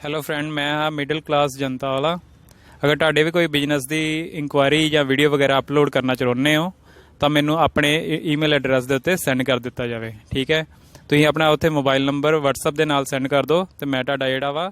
Hello friend, मैं हाँ middle class जनता वाला। अगर ਤੁਹਾਡੇ ਵੀ ਕੋਈ ਬਿਜ਼ਨਸ ਦੀ ਇਨਕੁਆਇਰੀ ਜਾਂ ਵੀਡੀਓ ਵਗੈਰਾ ਅਪਲੋਡ ਕਰਨਾ ਚਾਹੁੰਦੇ ਹੋ ਤਾਂ ਮੈਨੂੰ ਆਪਣੇ ਈਮੇਲ ਐਡਰੈਸ ਦੇ ਉੱਤੇ ਸੈਂਡ ਕਰ ਦਿੱਤਾ ਜਾਵੇ। ਠੀਕ ਹੈ, ਤੁਸੀਂ ਆਪਣਾ ਉੱਥੇ ਮੋਬਾਈਲ ਨੰਬਰ WhatsApp ਦੇ ਨਾਲ ਸੈਂਡ ਕਰ ਦਿਓ ਤੇ ਮੈਂ ਤੁਹਾਡਾ ਜਿਹੜਾ ਵਾ